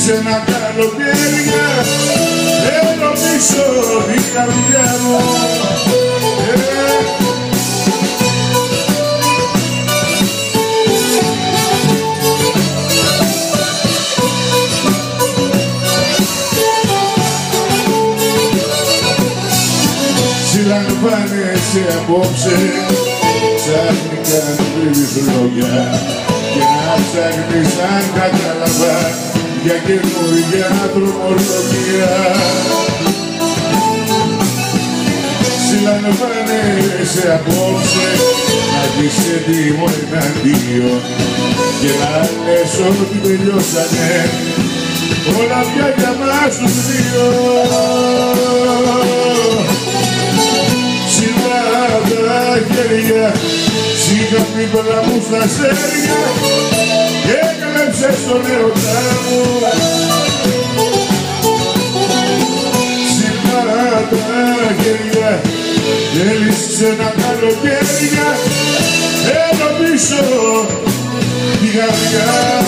ένα καλοκαίρια, θέλω πίσω την καρδιά μου. Συλλαμβάνεσαι απόψε, ξαφνικά να κρύβεις λόγια και να ψάχνεις αν κατάλαβα για καινούργια δρομολογία. Συλλαμβάνεσαι απόψε, να δεις έτοιμο εναντίον και να λες ότι τελειώσανε όλα πια για μας τους δύο. Ψηλά τα χέρια, σιγά πίπλα μου στα σέρια και έκλεψες τον ερωτά μου. Ψηλά τα χέρια, θέλεις ένα καλοκαίρια, θέλω πίσω τη καρδιά.